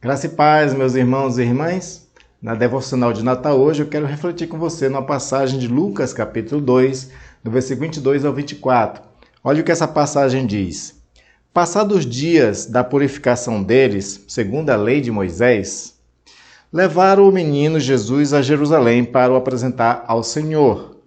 Graça e paz, meus irmãos e irmãs. Na devocional de Natal hoje eu quero refletir com você numa passagem de Lucas, capítulo 2, do versículo 22 ao 24. Olha o que essa passagem diz. Passados os dias da purificação deles, segundo a lei de Moisés, levaram o menino Jesus a Jerusalém para o apresentar ao Senhor.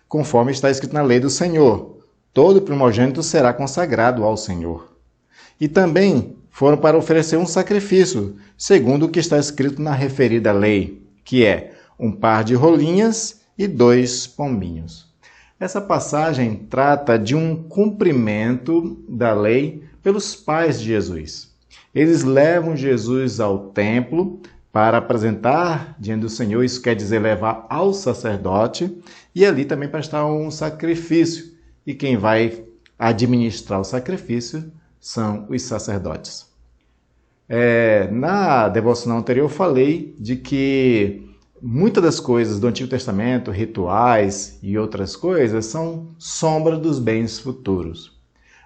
Conforme está escrito na lei do Senhor, todo primogênito será consagrado ao Senhor. E também foram para oferecer um sacrifício, segundo o que está escrito na referida lei, que é um par de rolinhas e 2 pombinhos. Essa passagem trata de um cumprimento da lei pelos pais de Jesus. Eles levam Jesus ao templo para apresentar diante do Senhor, isso quer dizer levar ao sacerdote, e ali também prestar um sacrifício. E quem vai administrar o sacrifício são os sacerdotes. Na devocional anterior eu falei de que muitas das coisas do Antigo Testamento, rituais e outras coisas, são sombra dos bens futuros.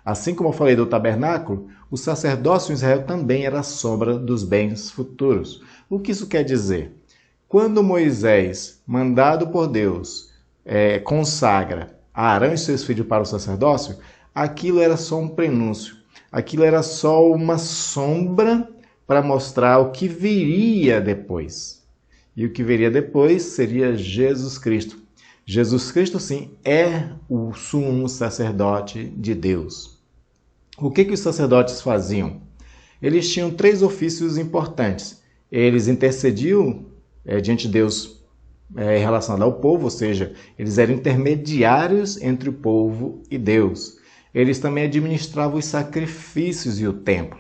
Assim como eu falei do tabernáculo, o sacerdócio em Israel também era sombra dos bens futuros. O que isso quer dizer? Quando Moisés, mandado por Deus, consagra Arão e seus filhos para o sacerdócio, aquilo era só um prenúncio. Aquilo era só uma sombra para mostrar o que viria depois. E o que viria depois seria Jesus Cristo. Jesus Cristo, sim, é o sumo sacerdote de Deus. O que os sacerdotes faziam? Eles tinham 3 ofícios importantes. Eles intercediam diante de Deus em relação ao povo, ou seja, eles eram intermediários entre o povo e Deus. Eles também administravam os sacrifícios e o templo.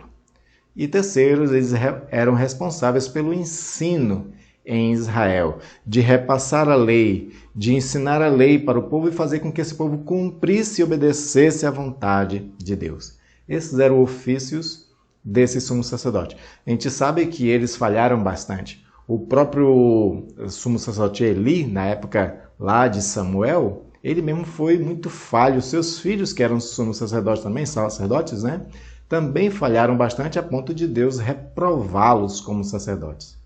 E terceiros, eles eram responsáveis pelo ensino em Israel, de repassar a lei, de ensinar a lei para o povo e fazer com que esse povo cumprisse e obedecesse à vontade de Deus. Esses eram ofícios desse sumo sacerdote. A gente sabe que eles falharam bastante. O próprio sumo sacerdote Eli, na época lá de Samuel, ele mesmo foi muito falho. Seus filhos, que eram sumos sacerdotes também, sacerdotes, também falharam bastante a ponto de Deus reprová-los como sacerdotes.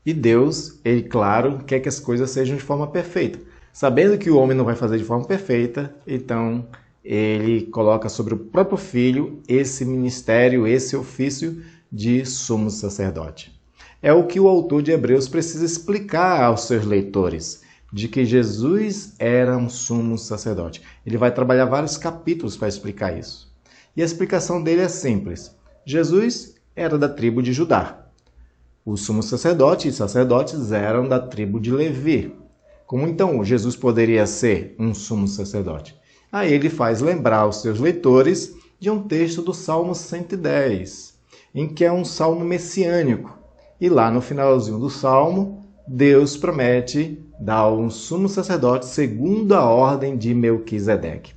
E Deus, ele, claro, quer que as coisas sejam de forma perfeita. Sabendo que o homem não vai fazer de forma perfeita, então ele coloca sobre o próprio filho esse ministério, esse ofício de sumo sacerdote. É o que o autor de Hebreus precisa explicar aos seus leitores, de que Jesus era um sumo sacerdote. Ele vai trabalhar vários capítulos para explicar isso. E a explicação dele é simples. Jesus era da tribo de Judá. O sumo sacerdote e sacerdotes eram da tribo de Levi. Como então Jesus poderia ser um sumo sacerdote? Aí ele faz lembrar aos seus leitores de um texto do Salmo 110, em que é um salmo messiânico. E lá no finalzinho do salmo, Deus promete dar um sumo sacerdote segundo a ordem de Melquisedeque.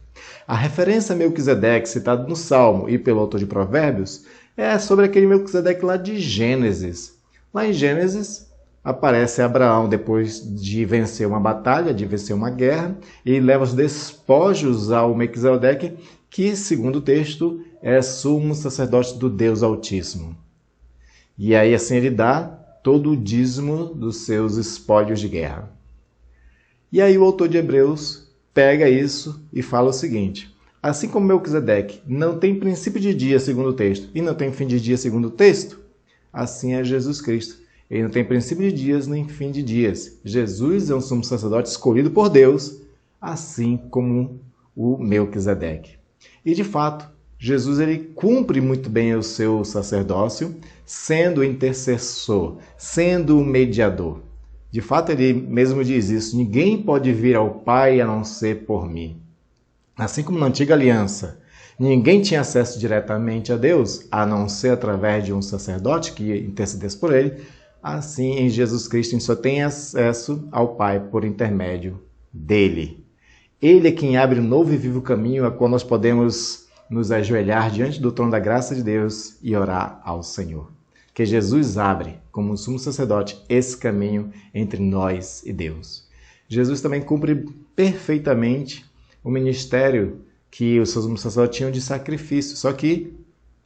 A referência a Melquisedeque, citada no Salmo e pelo autor de Provérbios, é sobre aquele Melquisedeque lá de Gênesis. Lá em Gênesis, aparece Abraão depois de vencer uma batalha, de vencer uma guerra, e leva os despojos ao Melquisedeque, que, segundo o texto, é sumo sacerdote do Deus Altíssimo. E aí assim ele dá todo o dízimo dos seus espólios de guerra. E aí o autor de Hebreus pega isso e fala o seguinte: assim como Melquisedeque não tem princípio de dia, segundo o texto, e não tem fim de dia, segundo o texto, assim é Jesus Cristo. Ele não tem princípio de dias nem fim de dias. Jesus é um sumo sacerdote escolhido por Deus, assim como o Melquisedeque. E de fato, Jesus ele cumpre muito bem o seu sacerdócio, sendo intercessor, sendo o mediador. De fato, ele mesmo diz isso: ninguém pode vir ao Pai a não ser por mim. Assim como na antiga aliança, ninguém tinha acesso diretamente a Deus, a não ser através de um sacerdote que intercedesse por ele, assim em Jesus Cristo a gente só tem acesso ao Pai por intermédio dele. Ele é quem abre um novo e vivo caminho a qual nós podemos nos ajoelhar diante do trono da graça de Deus e orar ao Senhor. Que Jesus abre, como sumo sacerdote, esse caminho entre nós e Deus. Jesus também cumpre perfeitamente o ministério que os seus sumos sacerdotes tinham de sacrifício, só que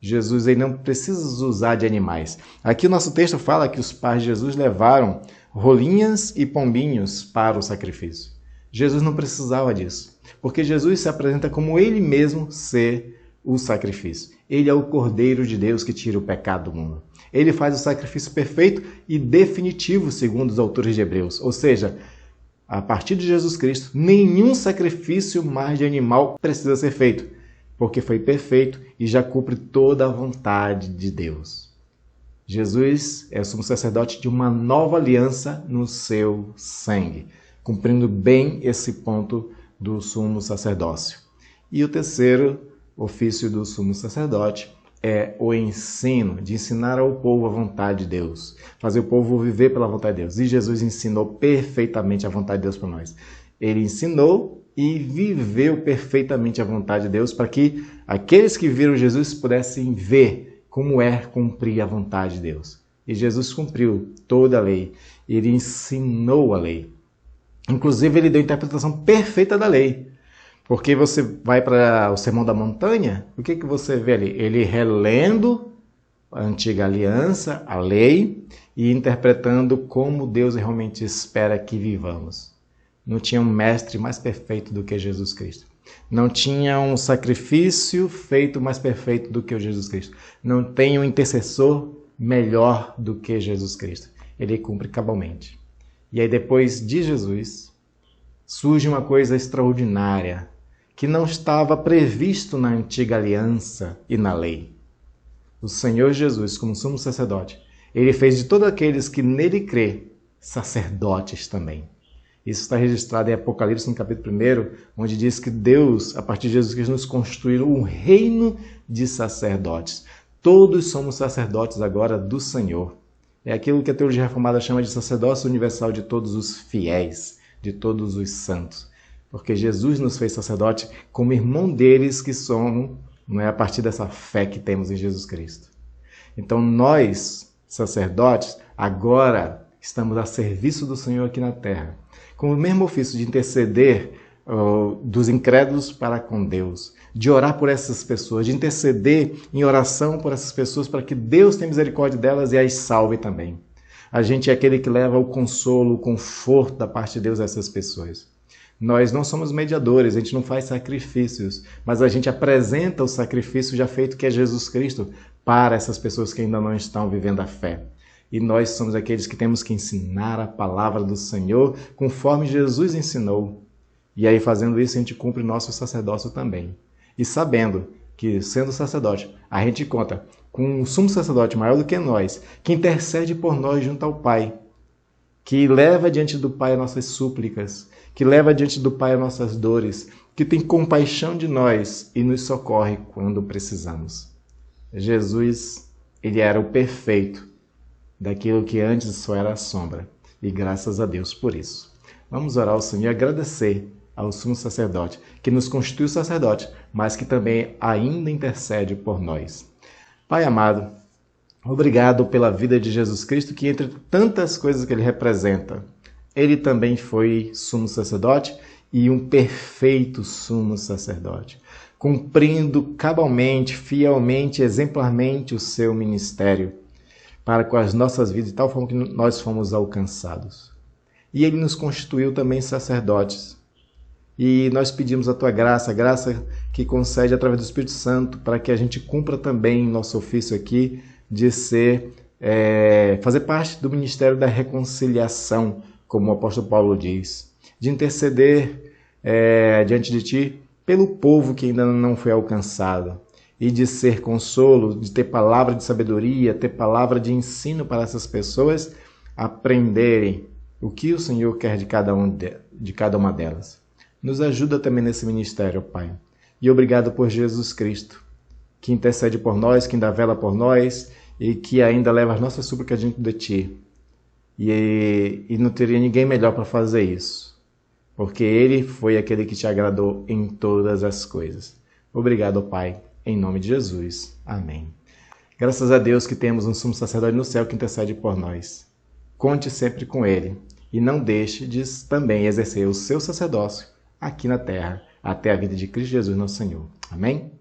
Jesus ele não precisa usar de animais. Aqui o nosso texto fala que os pais de Jesus levaram rolinhas e pombinhos para o sacrifício. Jesus não precisava disso, porque Jesus se apresenta como ele mesmo ser o sacrifício. Ele é o Cordeiro de Deus que tira o pecado do mundo. Ele faz o sacrifício perfeito e definitivo, segundo os autores de Hebreus. Ou seja, a partir de Jesus Cristo, nenhum sacrifício mais de animal precisa ser feito, porque foi perfeito e já cumpre toda a vontade de Deus. Jesus é o sumo sacerdote de uma nova aliança no seu sangue, cumprindo bem esse ponto do sumo sacerdócio. E o terceiro ofício do sumo sacerdote é o ensino, de ensinar ao povo a vontade de Deus, fazer o povo viver pela vontade de Deus. E Jesus ensinou perfeitamente a vontade de Deus para nós. Ele ensinou e viveu perfeitamente a vontade de Deus para que aqueles que viram Jesus pudessem ver como é cumprir a vontade de Deus. E Jesus cumpriu toda a lei. Ele ensinou a lei. Inclusive, ele deu a interpretação perfeita da lei. Porque você vai para o Sermão da Montanha, o que você vê ali? Ele relendo a antiga aliança, a lei, e interpretando como Deus realmente espera que vivamos. Não tinha um mestre mais perfeito do que Jesus Cristo. Não tinha um sacrifício feito mais perfeito do que o Jesus Cristo. Não tem um intercessor melhor do que Jesus Cristo. Ele cumpre cabalmente. E aí depois de Jesus, surge uma coisa extraordinária, que não estava previsto na antiga aliança e na lei. O Senhor Jesus, como sumo sacerdote, ele fez de todos aqueles que nele crê, sacerdotes também. Isso está registrado em Apocalipse, no capítulo 1, onde diz que Deus, a partir de Jesus Cristo, nos construiu um reino de sacerdotes. Todos somos sacerdotes agora do Senhor. É aquilo que a teologia reformada chama de sacerdócio universal de todos os fiéis, de todos os santos. Porque Jesus nos fez sacerdote como irmão deles que somos, não é a partir dessa fé que temos em Jesus Cristo. Então nós, sacerdotes, agora estamos a serviço do Senhor aqui na terra, com o mesmo ofício de interceder dos incrédulos para com Deus, de orar por essas pessoas, de interceder em oração por essas pessoas para que Deus tenha misericórdia delas e as salve também. A gente é aquele que leva o consolo, o conforto da parte de Deus a essas pessoas. Nós não somos mediadores, a gente não faz sacrifícios, mas a gente apresenta o sacrifício já feito, que é Jesus Cristo, para essas pessoas que ainda não estão vivendo a fé. E nós somos aqueles que temos que ensinar a palavra do Senhor conforme Jesus ensinou. E aí, fazendo isso, a gente cumpre nosso sacerdócio também. E sabendo que, sendo sacerdote, a gente conta com um sumo sacerdote maior do que nós, que intercede por nós junto ao Pai, que leva diante do Pai as nossas súplicas, que leva diante do Pai as nossas dores, que tem compaixão de nós e nos socorre quando precisamos. Jesus, ele era o perfeito daquilo que antes só era a sombra, e graças a Deus por isso. Vamos orar ao Senhor e agradecer ao sumo sacerdote, que nos constitui sacerdote, mas que também ainda intercede por nós. Pai amado, obrigado pela vida de Jesus Cristo, que entre tantas coisas que ele representa, ele também foi sumo sacerdote e um perfeito sumo sacerdote, cumprindo cabalmente, fielmente, exemplarmente o seu ministério, para com as nossas vidas, de tal forma que nós fomos alcançados. E ele nos constituiu também sacerdotes. E nós pedimos a tua graça, a graça que concede através do Espírito Santo, para que a gente cumpra também nosso ofício aqui de fazer parte do ministério da reconciliação, como o apóstolo Paulo diz, de interceder diante de ti pelo povo que ainda não foi alcançado, e de ser consolo, de ter palavra de sabedoria, ter palavra de ensino para essas pessoas aprenderem o que o Senhor quer de cada uma delas. Nos ajuda também nesse ministério, Pai. E obrigado por Jesus Cristo, que intercede por nós, que ainda vela por nós e que ainda leva as nossas súplicas diante de Ti. E não teria ninguém melhor para fazer isso, porque Ele foi aquele que te agradou em todas as coisas. Obrigado, Pai, em nome de Jesus. Amém. Graças a Deus que temos um sumo sacerdote no céu que intercede por nós. Conte sempre com Ele e não deixe de também exercer o seu sacerdócio aqui na terra, até a vida de Cristo Jesus, nosso Senhor. Amém?